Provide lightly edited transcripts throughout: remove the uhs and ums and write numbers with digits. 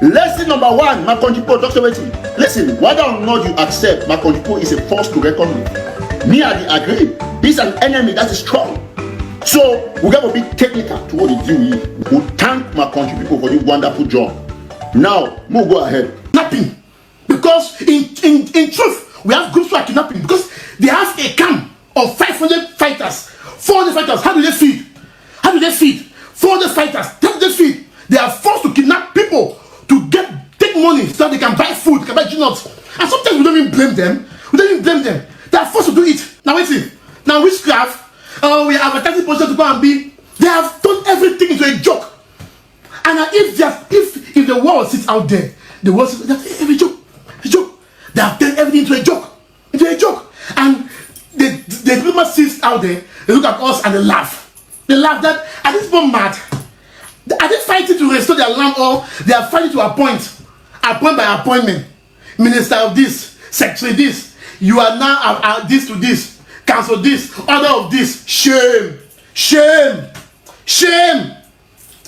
Lesson number one, my country people, Dr. Waiting. Listen, whether or not you accept my country people is a force to reckon with. Me, I agree. He's an enemy that is strong. So we got to be technical to what they do. We thank my country people for this wonderful job. Now, we'll go ahead. Kidnapping. Because in truth, we have groups who are kidnapping because they have a camp of 500 fighters, 400 fighters. How do they feed? How do they feed? 400 fighters. How do they feed? They are forced to kidnap people to take money so that they can buy food, they can buy nuts. And sometimes we don't even blame them. We don't even blame them. They are forced to do it. Now wait see. Now witchcraft, we are advertising position to go and be. They have turned everything into a joke. And if the world sits out there, the world sits every joke. A joke. They have turned everything into a joke. Into a joke. And the people sits out there, they look at us and they laugh. They laugh that are these people mad? Are they fighting to restore their land or they are fighting to appoint by appointment? Minister of this, secretary this. You are now this to this, council this, order of this. Shame, shame, shame,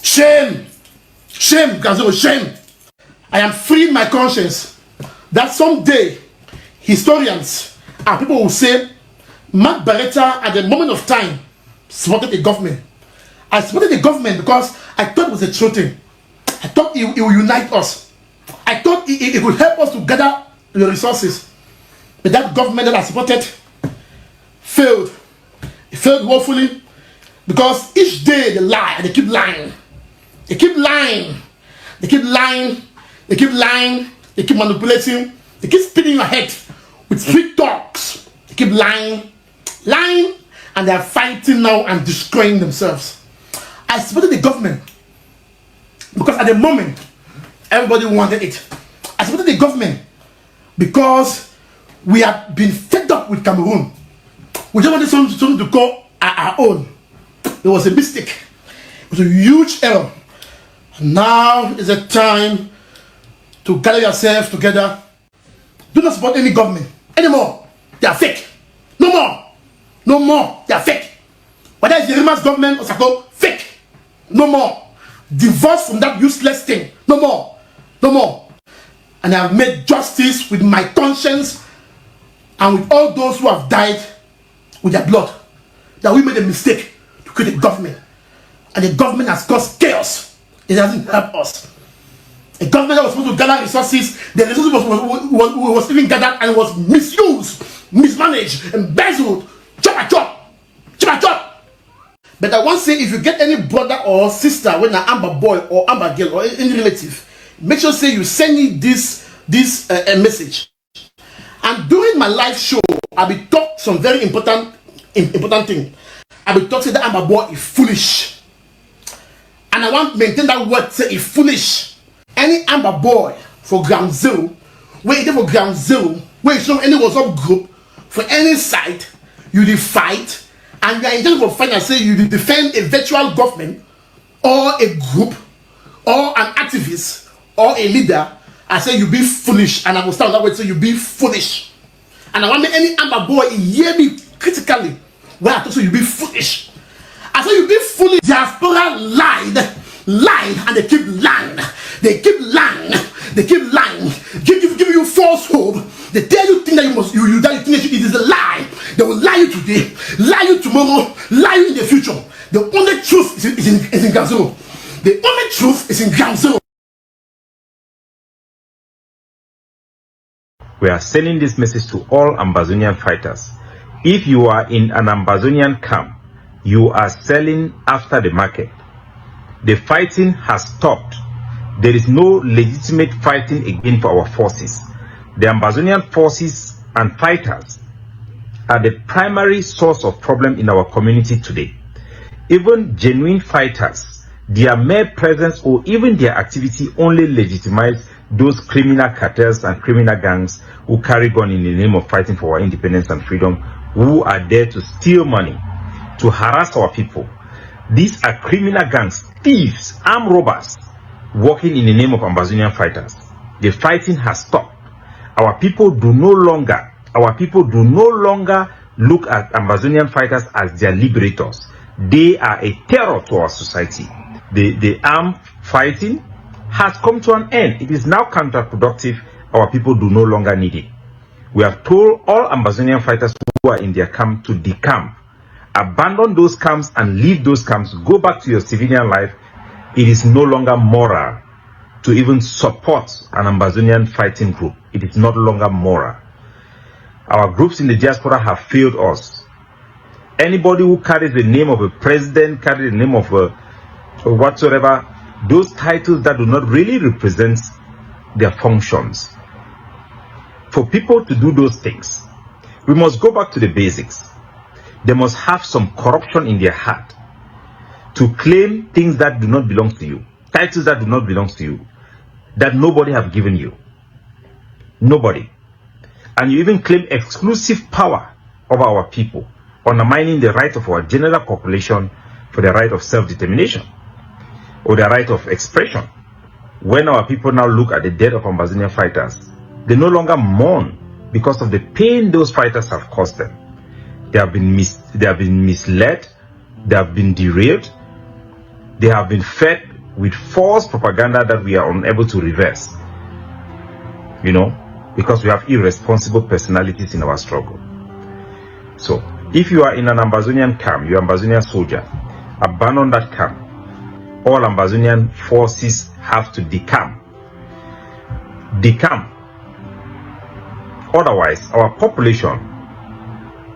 shame, shame, council, shame. I am freeing my conscience that someday historians and people will say Mark Barretta at the moment of time supported the government. I supported the government because I thought it was a true thing. I thought it will unite us. I thought it would help us to gather the resources. But that government that I supported failed. It failed woefully because each day they lie and they keep lying. They keep lying. They keep lying. They keep lying. They keep manipulating. They keep spinning your head with sweet talks. They keep lying. Lying. And they are fighting now and destroying themselves. I supported the government because at the moment everybody wanted it. I supported the government because we have been fed up with Cameroon. We just wanted something to call our own. It was a mistake. It was a huge error. And now is the time to gather yourselves together. Do not support any government anymore. They are fake. No more. No more. They are fake. Whether it's the Rimas government or Sako, fake. No more. Divorce from that useless thing. No more. No more. And I have made justice with my conscience and with all those who have died with their blood. That we made a mistake to create a government. And the government has caused chaos. It doesn't help us. A government that was supposed to gather resources, the resources was even gathered and was misused, mismanaged, embezzled, chop. But I want to say, if you get any brother or sister, when an Amba boy or Amba girl or any relative, make sure say you send me this message. And during my live show, I'll be talking some very important thing. I'll be talking that Amba boy is foolish. And I want to maintain that word, say is foolish. Any Amba boy for ground zero, where it is for ground zero, where it's not any WhatsApp group, for any site, you dey fight. And you are in for fight and say you defend a virtual government or a group or an activist or a leader. I say you be foolish, and I will start that way. Say you be foolish, and I want any Amba boy hear me critically when I talk. So you be foolish. I say you be foolish. Diaspora lied, and they keep lying. They keep lying. Give you false hope. They tell you things that you think it is a lie. They will lie you today, lie you tomorrow, lie you in the future. The only truth is in ground zero. The only truth is in ground zero. We are sending this message to all Ambazonian fighters. If you are in an Ambazonian camp, you are selling after the market. The fighting has stopped. There is no legitimate fighting again for our forces. The Ambazonian forces and fighters are the primary source of problem in our community today. Even genuine fighters, their mere presence or even their activity only legitimize those criminal cartels and criminal gangs who carry gun in the name of fighting for our independence and freedom, who are there to steal money, to harass our people. These are criminal gangs, thieves, armed robbers, working in the name of Ambazonian fighters. The fighting has stopped. Our people do no longer look at Ambazonian fighters as their liberators. They are a terror to our society. The armed fighting has come to an end. It is now counterproductive. Our people do no longer need it. We have told all Ambazonian fighters who are in their camp to decamp. Abandon those camps and leave those camps. Go back to your civilian life. It is no longer moral to even support an Ambazonian fighting group. It is no longer moral. Our groups in the diaspora have failed us. Anybody who carries the name of a president, carries the name of a whatsoever, those titles that do not really represent their functions. For people to do those things, we must go back to the basics. They must have some corruption in their heart to claim things that do not belong to you, titles that do not belong to you, that nobody have given you. Nobody. And you even claim exclusive power over our people, undermining the right of our general population for the right of self-determination or the right of expression. When our people now look at the death of Ambazonian fighters, they no longer mourn because of the pain those fighters have caused them. They have been misled, they have been derailed, they have been fed with false propaganda that we are unable to reverse. Because we have irresponsible personalities in our struggle. So, if you are in an Ambazonian camp, you're an Ambazonian soldier, abandon that camp. All Ambazonian forces have to decamp. Decamp. Otherwise, our population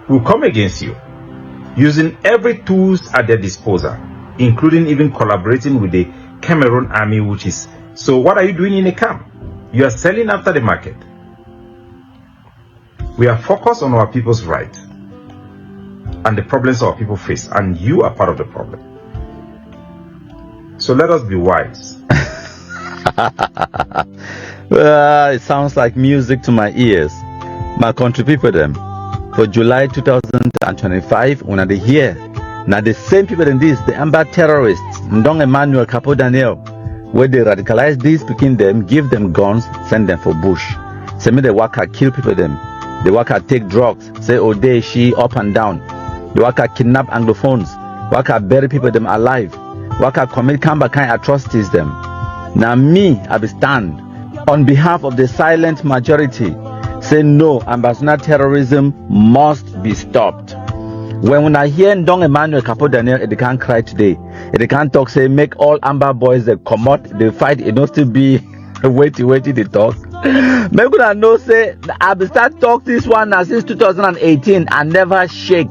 will come against you, using every tools at their disposal, including even collaborating with the Cameroon army, which is... So what are you doing in a camp? You are selling after the market. We are focused on our people's rights and the problems our people face, and you are part of the problem. So let us be wise. It sounds like music to my ears. My country people them. For July 2025, when they hear, now the same people in this, the Amba terrorists, Ndong Emmanuel Capo Daniel, where they radicalize these, picking them, give them guns, send them for bush. Say me the waka kill people them. The waka take drugs, say Ode, she up and down. The waka kidnap Anglophones, waka bury people them alive, waka commit kind atrocities them. Now me, I be stand on behalf of the silent majority. Say no, Ambazonia terrorism must be stopped. When I hear Ndong Emmanuel Capo Daniel, they can't cry today. They can't talk, say make all Amba boys they come out, they fight, it not to be waiting they talk. Make I know say I be start talk this one now since 2018 and never shake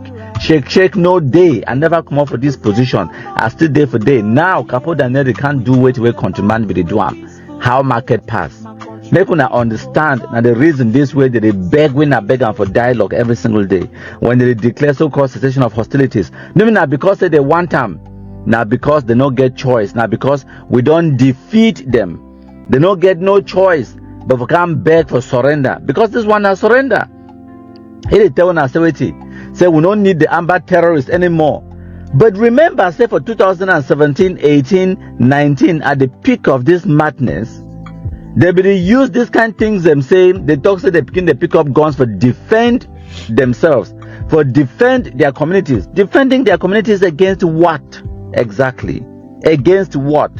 no day. I never come up for this position. I still day for day. Now Capo Daniel they can't do wait countryman with the drum. How market pass. Make una understand now the reason this way that they beg when I beg for dialogue every single day. When they declare so-called cessation of hostilities. No, not because they want them. Now because they don't get choice. Now because we don't defeat them. They don't get no choice. But we can't beg for surrender. Because this one has surrender. He tell us say we don't need the Amba terrorists anymore. But remember, say for 2017, 18, 19, at the peak of this madness, they will use these kind of things them saying they talk say they begin to pick up guns for defend themselves, for defend their communities. Defending their communities against what? Exactly. Against what?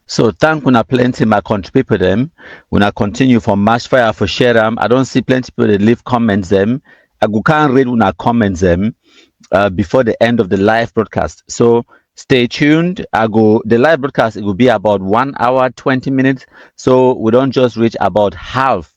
So thank una plenty my country people them. When I continue from March Fire for share them. I don't see plenty people that leave comments them. I can't read una comments them before the end of the live broadcast. So stay tuned. The live broadcast, it will be about 1 hour 20 minutes. So we don't just reach about half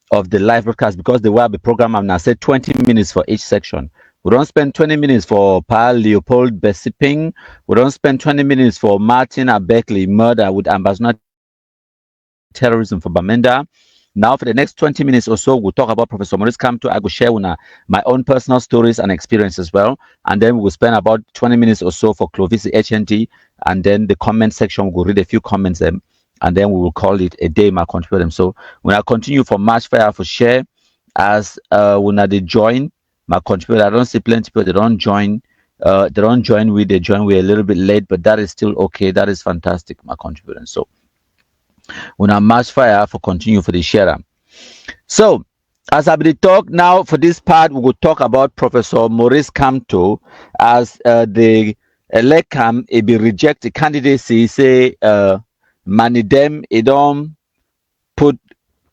of the live broadcast because the will be program I'm now said 20 minutes for each section. We don't spend 20 minutes for Pa Leopold Besiping. We don't spend 20 minutes for Martin Abekli murder with Ambazonia terrorism for Bamenda. Now for the next 20 minutes or so, we'll talk about Professor Maurice Kamto. I will share my own personal stories and experience as well. And then we'll spend about 20 minutes or so for Clovis HND. And then the comment section, we'll read a few comments them. And then we will call it a day, my country them. So when I continue for March Fire for share, as when they join, my country, I don't see plenty people, they don't join with, they join with a little bit late, but that is still okay. That is fantastic, my country. And so when I March Fire for continue for the share. So as I will talk now for this part, we will talk about Professor Maurice Kamto as the elect him, it be reject the candidacy, say money them, it don't put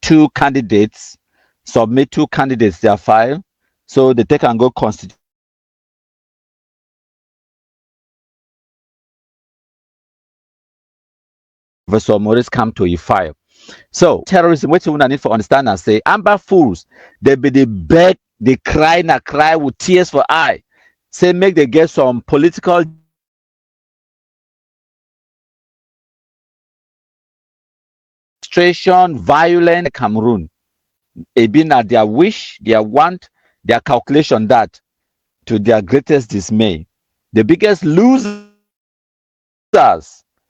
two candidates, submit two candidates their file, so they take and go constitute Professor Maurice Kamto you file. So terrorism, what you need for understand and say, Amba fools, they be the beg, they cry na cry with tears for eye. Say make they get some political demonstration, violent Cameroon. It been at their wish, their want, their calculation that to their greatest dismay. The biggest losers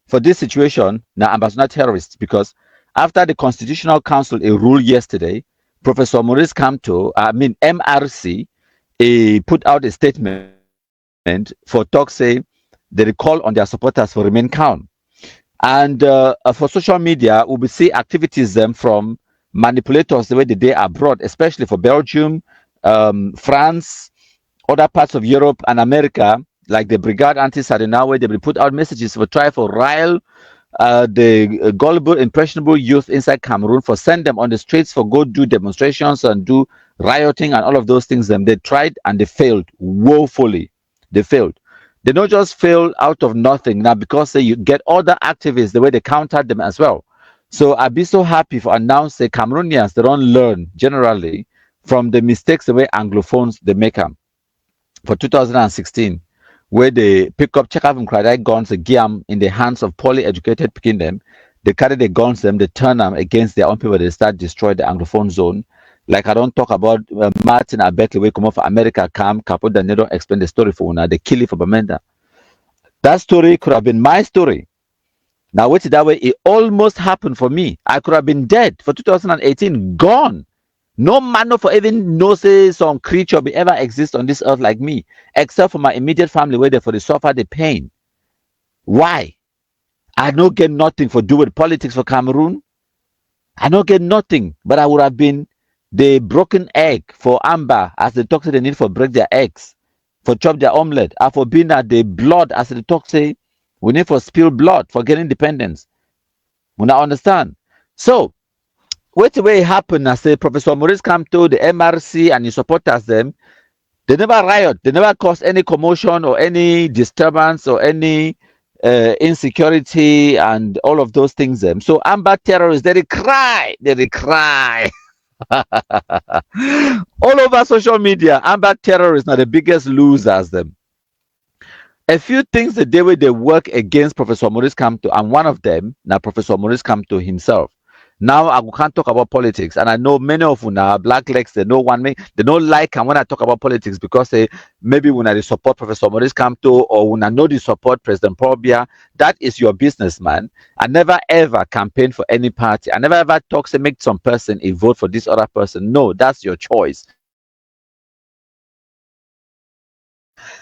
for this situation now Ambazonia terrorists, because after the Constitutional Council a rule yesterday, Professor Maurice Kamto, MRC, put out a statement for talk say they call on their supporters for remain calm. And for social media, we will see activities from manipulators the way they day abroad, especially for Belgium, France, other parts of Europe and America, like the Brigade Anti-terrorism, where they will put out messages for try for rile the gullible, impressionable youth inside Cameroon, for send them on the streets for go do demonstrations and do rioting and all of those things. They tried and they failed woefully. They failed. They don't just fail out of nothing now, because you get other activists the way they countered them as well. So I'd be so happy for announcing Cameroonians they don't learn generally from the mistakes the way Anglophones they make them. For 2016, where they pick up check out and credit guns again in the hands of poorly educated picking them, they carry the guns them, they turn them against their own people, they start destroy the Anglophone zone. Like I don't talk about Martin Abekle, we come off America, Capo, then they don't explain the story for una, they kill it for Bamenda. That story could have been my story. Now, wait that way, it almost happened for me. I could have been dead for 2018, gone. No man for even know say some creature will ever exist on this earth like me, except for my immediate family where they for the suffer the pain. Why? I don't get nothing for do with politics for Cameroon. I don't get nothing, but I would have been the broken egg for Amba, as they talk say they need for break their eggs, for chop their omelette, and for being at the blood, as they talk say we need for spill blood for getting independence. When I understand. So what way happen? I say Professor Maurice Kamto, the MRC and his supporters them, they never riot, they never cause any commotion or any disturbance or any insecurity and all of those things them. So Amba terrorists, they cry. All over social media, Amba terrorists are the biggest losers them. A few things the day where they work against Professor Maurice Kamto, and one of them now Professor Maurice Kamto himself. Now I can't talk about politics, and I know many of you now black legs they know one me they don't like and when I talk about politics because they maybe when I support Professor Maurice Kamto or when I know they support President Paul Biya. That is your business, man. I never ever campaign for any party. I never ever talk say make some person a vote for this other person. No, that's your choice.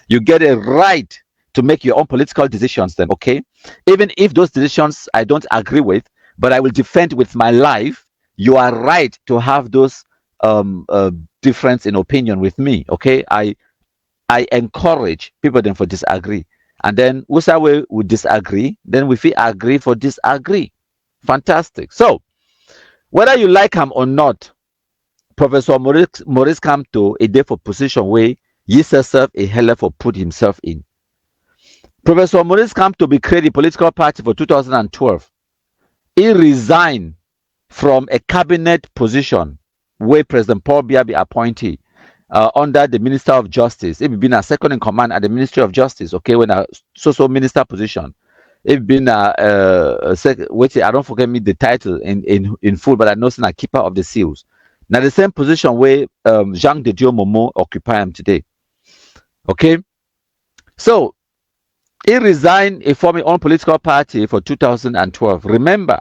You get a right to make your own political decisions then, okay? Even if those decisions I don't agree with, but I will defend with my life, you are right to have those difference in opinion with me, okay? I encourage people then for disagree. And then we would disagree, then we feel agree for disagree. Fantastic. So, whether you like him or not, Professor Maurice Kamto a day for position where he yourself a hell for put himself in. Professor Maurice Kamto be created a political party for 2012. He resigned from a cabinet position where President Paul Biya be appointed under the Minister of Justice. He been a second in command at the Ministry of Justice, okay, when a so minister position. He been wait, I don't forget me the title in full, but I know it's a keeper of the seals. Now the same position where Jean de Dieu Momo occupy him today. Okay, so he resigned, he formed his own political party for 2012. Remember,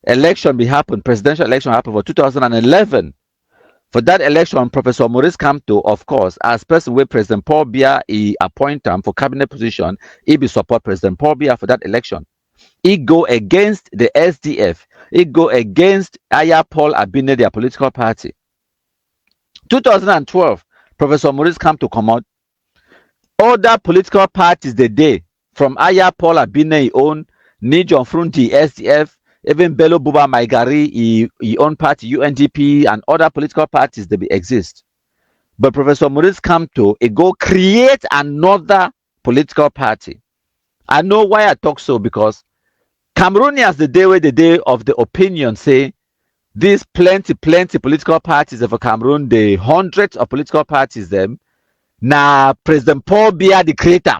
election be happened, presidential election happened for 2011. For that election, Professor Maurice Kamto, of course, as person where President Paul Biya he appoint him for cabinet position, he be support President Paul Biya for that election. He go against the SDF. He go against Aya Paul Abine, their political party. 2012, Professor Maurice Kamto come out. Other political parties the day, from Aya Paul Abine own, Nijon Frunti, SDF, even Bello Buba Maigari, he own party, UNDP, and other political parties they be exist. But Professor Maurice Kamto, he go create another political party. I know why I talk so, because Cameroonians the day of the opinion say these plenty political parties of Cameroon, the hundreds of political parties them, now President Paul Biya the creator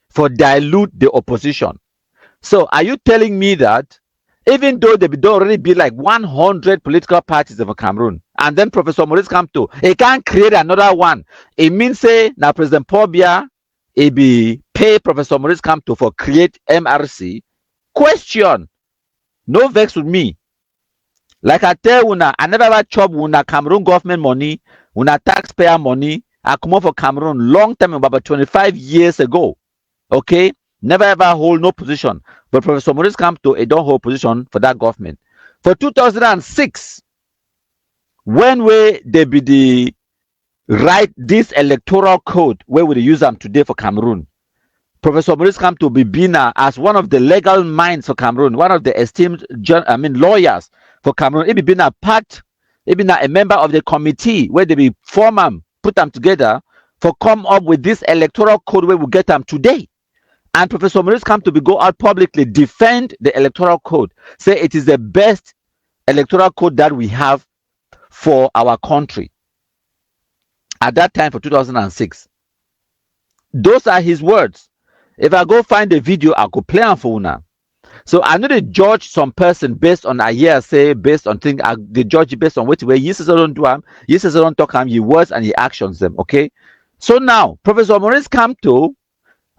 for dilute the opposition. So are you telling me that even though there don't already be like 100 political parties of Cameroon, and then Professor Maurice Kamto, he can't create another one? It means say now President Paul Biya, he be pay Professor Maurice Kamto for create MRC? Question. No vex with me. Like I tell una, I never ever chop una Cameroon government money, una taxpayer money. I come out for Cameroon long time, about 25 years ago. Okay? Never ever hold no position. But Professor Maurice Kamto, he don't hold position for that government. For 2006, when they be the write this electoral code where we use them today for Cameroon, Professor Maurice Kamto be bina as one of the legal minds for Cameroon, one of the esteemed lawyers for Cameroon. He be bina part, he be a member of the committee where they be form them, put them together for come up with this electoral code where we get them today. And Professor Maurice Kamto be go out publicly defend the electoral code, say it is the best electoral code that we have for our country. At that time for 2006. Those are his words. If I go find the video, I could play on for una. So I know they judge some person based on a year, say based on thing. They judge based on what way. Yes, don't do them. Yes, don't talk them. Your words and your actions them. Okay. So now, Professor Maurice Kamto,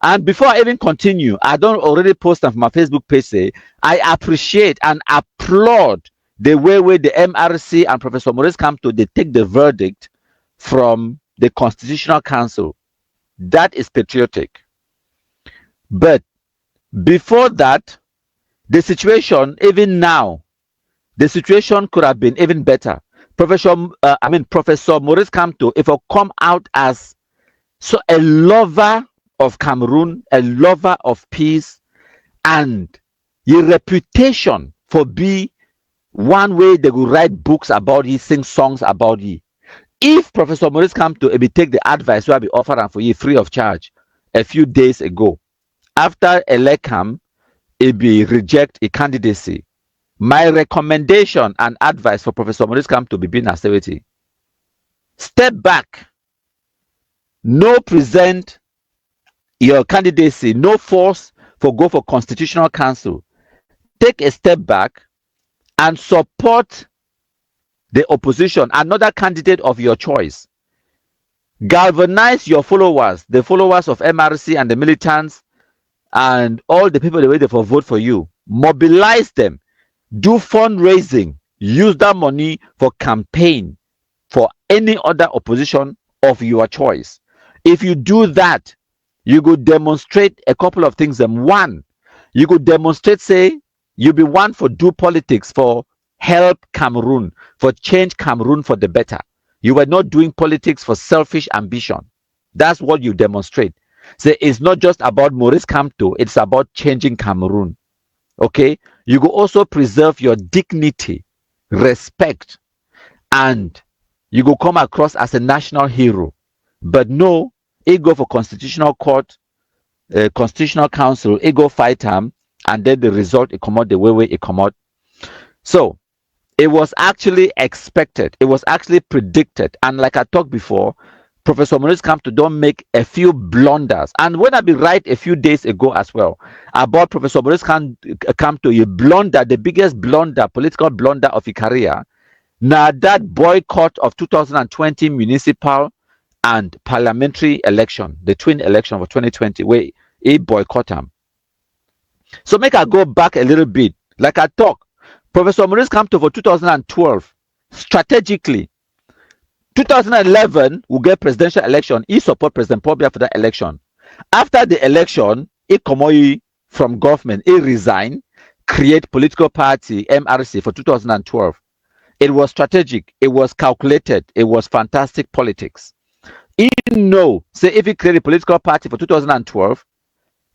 and before I even continue, I don't already post on my Facebook page. Say I appreciate and applaud the way the MRC and Professor Maurice Kamto they take the verdict from the Constitutional Council. That is patriotic. But before that, the situation, even now, the situation could have been even better. Professor Maurice Kamto, if I come out as so a lover of Cameroon, a lover of peace, and your reputation for be one way they will write books about you, sing songs about you. If Professor Maurice Kamto be take the advice I be offering for you free of charge a few days ago, after election, it be reject a candidacy. My recommendation and advice for Professor Maurice Kamto be being austerity. Step back. No present your candidacy. No force for go for Constitutional Council. Take a step back and support the opposition, another candidate of your choice. Galvanize your followers, the followers of MRC and the militants, and all the people that wait for vote for you. Mobilize them. Do fundraising. Use that money for campaign for any other opposition of your choice. If you do that, you could demonstrate a couple of things. One, you could demonstrate, say, you be one for do politics, for help Cameroon, for change Cameroon for the better. You were not doing politics for selfish ambition. That's what you demonstrate. So it's not just about Maurice Kamto, it's about changing Cameroon. Okay? You will also preserve your dignity, respect, and you will come across as a national hero. But no, it go for Constitutional Court, Constitutional Council, it go fight him, and then the result it come out the way it come out. So it was actually expected, it was actually predicted, and like I talked before, Professor Maurice Kamto don't make a few blunders. And when I be right a few days ago as well about Professor Maurice Kamto, you blunder, the biggest blunder, political blunder of his career. Now that boycott of 2020 municipal and parliamentary election, the twin election of 2020, where he boycott him. So make I go back a little bit. Like I talk, Professor Maurice Kamto for 2012, strategically, 2011 will get presidential election. He support President Paul Biya for that election. After the election, he come away from government. He resign, create political party MRC for 2012. It was strategic. It was calculated. It was fantastic politics. He know, say if he create a political party for 2012,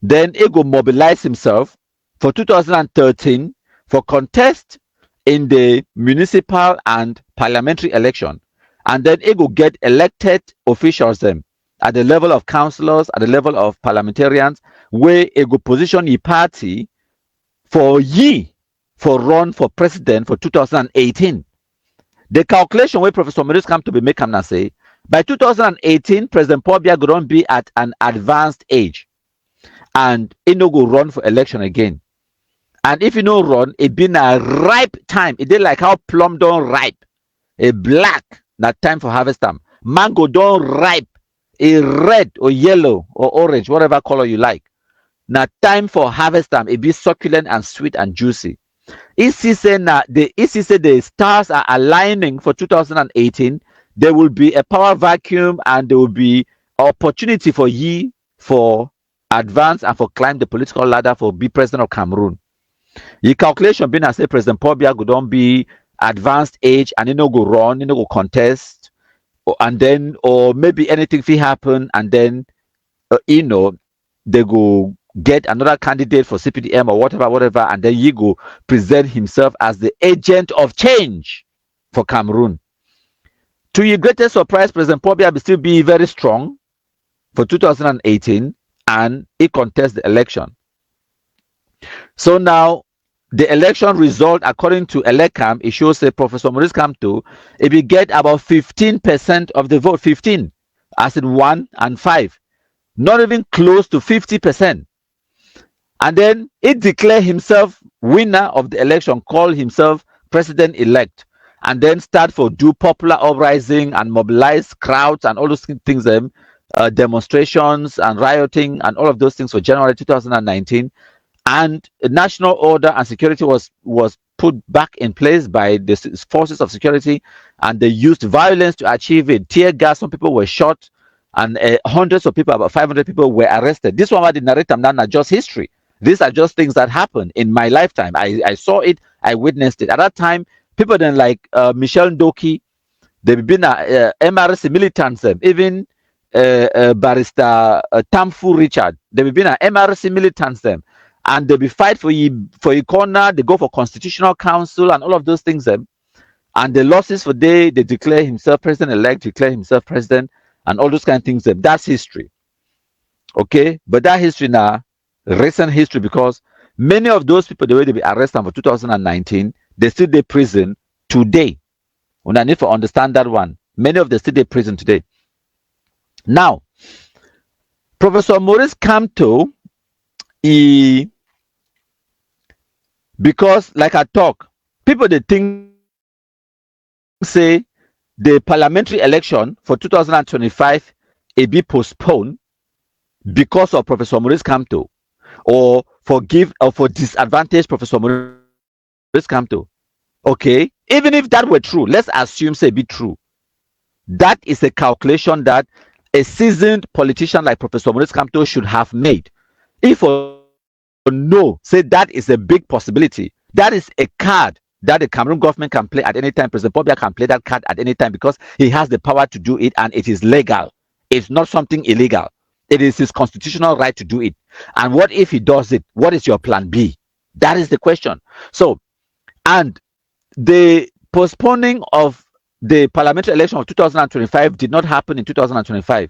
then he go mobilize himself for 2013 for contest in the municipal and parliamentary election, and then he go get elected officials them at the level of councillors, at the level of parliamentarians, where he go position the party for run for president for 2018. The calculation where Professor Maurice Kamto be make am say by 2018, President Paul Biya go don be at an advanced age, and he no go run for election again. And if he no run, it been a ripe time. It did like how plum don ripe, a black that time for harvest time. Mango don ripe, a red or yellow or orange, whatever color you like. Now time for harvest time. It be succulent and sweet and juicy. If the stars are aligning for 2018, there will be a power vacuum and there will be opportunity for ye for advance and for climb the political ladder for be president of Cameroon. The calculation being as say President Paul Biya go don be advanced age and he no go run, he no go contest, and then or maybe anything fit happen and then they go get another candidate for CPDM or whatever, and then he go present himself as the agent of change for Cameroon. To your greatest surprise, President Paul Biya will still be very strong for 2018 and he contests the election. So now the election result, according to Elecam, it shows that Professor Maurice Kamto, if he get about 15% of the vote, 15, as in 1 and 5, not even close to 50%. And then he declared himself winner of the election, called himself president-elect, and then start for do popular uprising and mobilize crowds and all those things, demonstrations and rioting and all of those things for January 2019. And national order and security was put back in place by the forces of security, and they used violence to achieve it. Tear gas, some people were shot, and hundreds of people, about 500 people, were arrested. This one, the narrative now, not just history. These are just things that happened in my lifetime. I saw it, I witnessed it. At that time, people then like Michel Ndoki, they've been MRC militants, even Barrister Tamfu Richard, they've been MRC militants, them. And they be fight for a corner, they go for constitutional council and all of those things. And the losses for they declare himself president-elect, declare himself president, and all those kind of things. That's history. Okay? But that history now, recent history, because many of those people, the way they be arrested for 2019, they still in prison today. And I need to understand that one. Many of them still in prison today. Now, Professor Maurice Kamto, because like I talk, people they think say the parliamentary election for 2025 it be postponed because of Professor Maurice Kamto, or for disadvantage Professor Maurice Kamto. Okay, even if that were true, let's assume say be true. That is a calculation that a seasoned politician like Professor Maurice Kamto should have made. If no, say that is a big possibility. That is a card that the Cameroon government can play at any time. President Paul Biya can play that card at any time because he has the power to do it, and it is legal. It's not something illegal. It is his constitutional right to do it. And what if he does it? What is your plan B? That is the question. So, and the postponing of the parliamentary election of 2025 did not happen in 2025.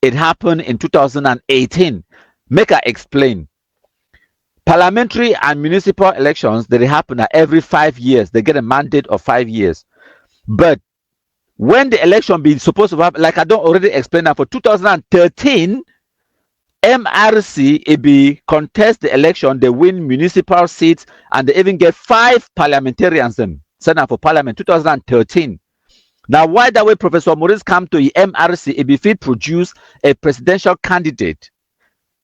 It happened in 2018. Make I explain. Parliamentary and municipal elections, they happen every 5 years. They get a mandate of 5 years. But when the election be supposed to happen, like I don't already explain that, for 2013, MRC it be contest the election, they win municipal seats, and they even get 5 parliamentarians them sent out for parliament 2013. Now, why that way Professor Maurice Kamto MRC it be fit produce a presidential candidate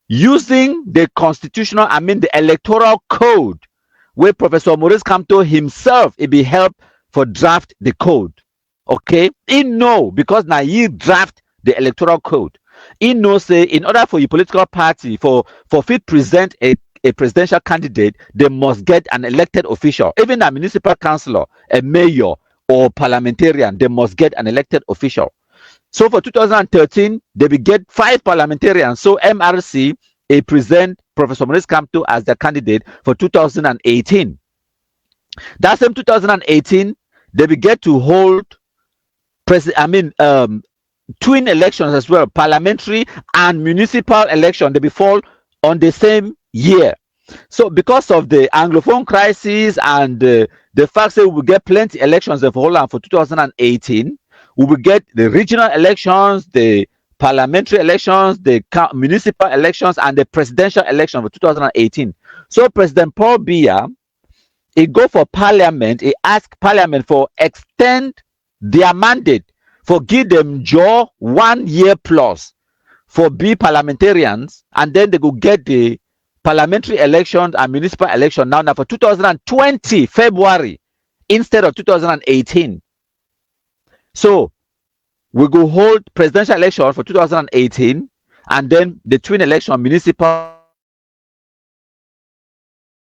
using the the electoral code, where Professor Maurice Kamto himself it be help for draft the code. Okay, he know because now he draft the electoral code. He knows say in order for your political party for fit present a presidential candidate, they must get an elected official. Even a municipal councillor, a mayor, or parliamentarian, they must get an elected official. So for 2013, they will get 5 parliamentarians. So MRC present Professor Maurice Kamto as the candidate for 2018. That same 2018, they will get to hold twin elections as well, parliamentary and municipal election. They will fall on the same year. So because of the Anglophone crisis and the fact that we will get plenty elections for Holland for 2018, we will get the regional elections, the parliamentary elections, the municipal elections, and the presidential election for 2018. So President Paul Biya, he go for parliament, he ask parliament for extend their mandate, for give them jaw 1 year plus for be parliamentarians, and then they go get the parliamentary elections and municipal election now for 2020 February instead of 2018. So we go hold presidential election for 2018, and then the twin election, municipal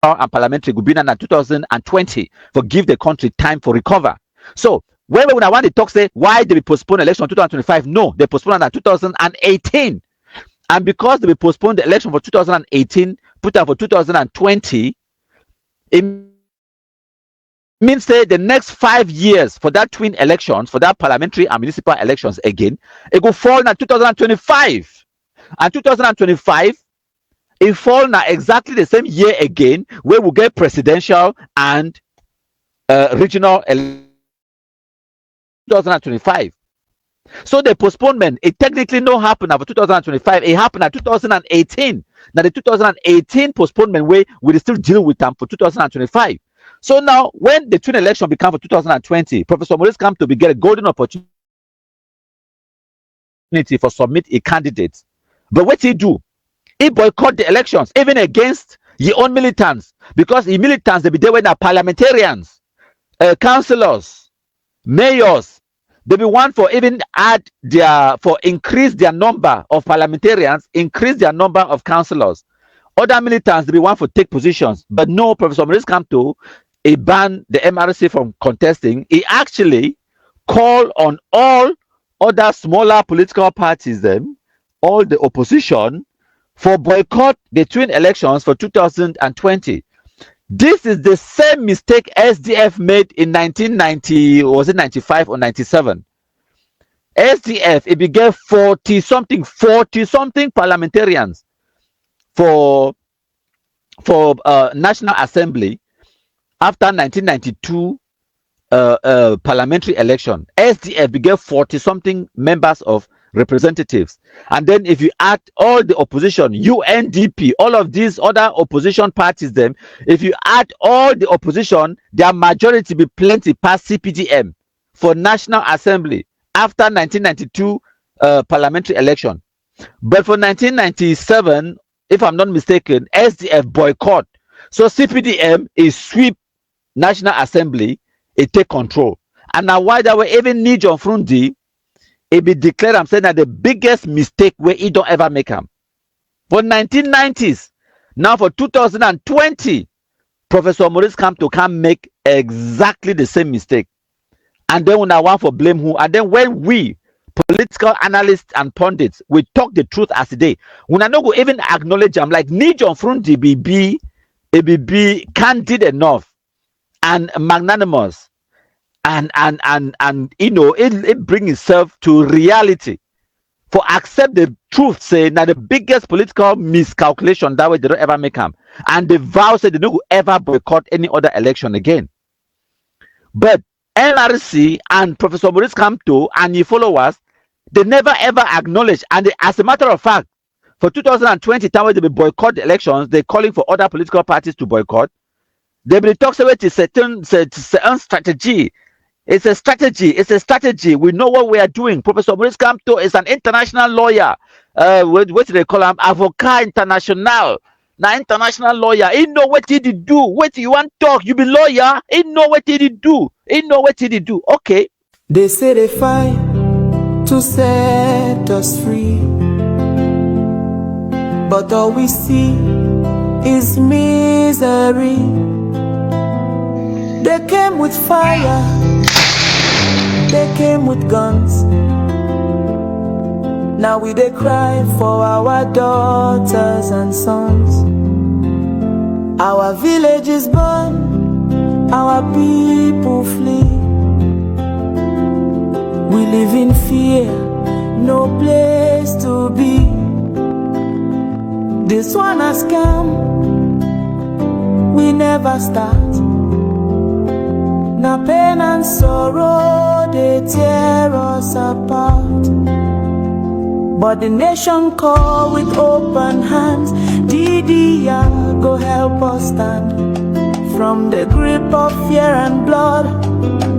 and parliamentary, will be in 2020 for give the country time for recover. So when I want to talk, say why they postpone election 2025, no, they postpone that 2018, and because they postponed the election for 2018, put out for 2020, it means say the next 5 years for that twin elections, for that parliamentary and municipal elections again, it will fall in 2025, and 2025 it fall now exactly the same year again, where we get presidential and regional 2025. So the postponement, it technically no happen for 2025, it happened at 2018. Now the 2018 postponement way will still deal with them for 2025. So now when the twin election become for 2020, Professor Maurice Kamto will get a golden opportunity for submit a candidate. But what he do? He boycott the elections, even against your own militants, because the militants, they be there when they're parliamentarians, councillors, mayors. They be one for even add for increase their number of parliamentarians, increase their number of councillors. Other militants, they be one for take positions. But no, Professor Maurice Kamto, he banned the MRC from contesting. He actually called on all other smaller political parties, all the opposition, for boycott the twin elections for 2020. This is the same mistake SDF made in 1990, was it 95 or 97? SDF, it began 40 something parliamentarians for National Assembly after 1992 parliamentary election. SDF began 40 something members of representatives, and then if you add all the opposition, UNDP, all of these other opposition parties, if you add all the opposition, their majority be plenty past CPDM for National Assembly after 1992 parliamentary election. But for 1997, if I'm not mistaken, SDF boycott. So CPDM is sweep National Assembly, it take control. And now why that way even need John Frundi, it be declared, I'm saying that the biggest mistake where he don't ever make them. For 1990s, now for 2020, Professor Maurice Kamto can make exactly the same mistake. And then when I want for blame who, and then when we, political analysts and pundits, we talk the truth as today, when I don't go even acknowledge them, like Nijon Frundi be candid enough and magnanimous, and you know, it bring itself to reality for accept the truth, say now the biggest political miscalculation that way they don't ever make them, and the vow say they don't ever boycott any other election again. But LRC and Professor Maurice Kamto and his followers, they never ever acknowledge, and they, as a matter of fact, for 2020 time when they boycott the elections, they're calling for other political parties to boycott. They will talk about a certain strategy. It's a strategy. We know what we are doing. Professor Maurice Kamto is an international lawyer. What do they call him? Avocat international. Now international lawyer. He know what he did do. What you want to talk? You be lawyer. He know what he did do. He know what he did do. Okay. They say they fight to set us free, but all we see is misery. They came with fire, they came with guns, Now we dey cry for our daughters and sons. Our village is burned, our people flee. We live in fear, no place to be. This one has come, we never start. Now pain and sorrow, they tear us apart. But the nation call with open hands. DDR go help us stand. From the grip of fear and blood,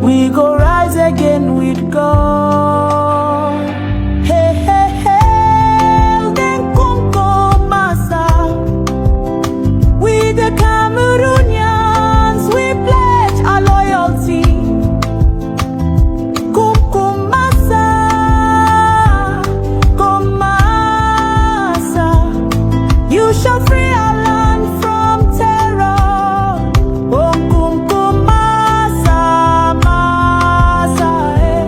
we go rise again with God. Hey, hey, hey, then Masa. We the Cameroonians, we pledge our loyalty. You shall free our land from terror. Oh, Masa, Masa, eh.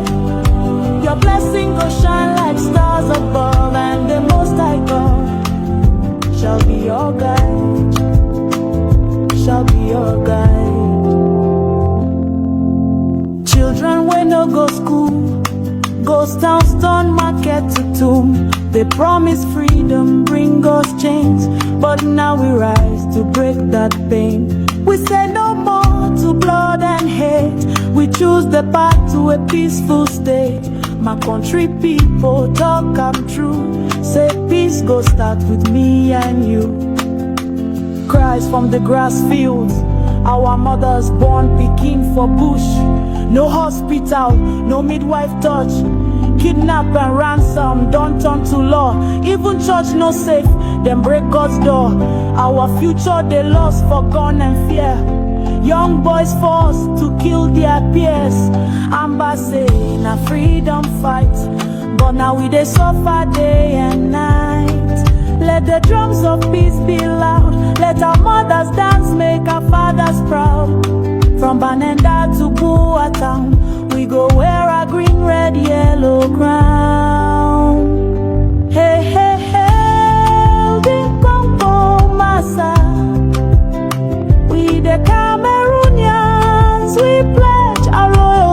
Your blessing will shine like stars above, and the Most High God shall be your guide, shall be your guide. Children when no go school, ghost town, stone market to tomb. They promise freedom, bring us chains, but now we rise to break that pain. We say no more to blood and hate. We choose the path to a peaceful state. My country people talk I'm true. Say peace go start with me and you. Cries from the grass fields, our mothers born picking for bush. No hospital, no midwife touch. Kidnap and ransom, don't turn to law. Even church no safe, them break God's door. Our future they lost for gun and fear. Young boys forced to kill their peers. Amba say na freedom fight, but now we they suffer day and night. Let the drums of peace be loud. Let our mothers dance, make our fathers proud. From Banenda to Bua town, we go wear a green, red, yellow crown. Hey, hey, hey, ding Congo Masa. We the Cameroonians, we pledge our loyalty.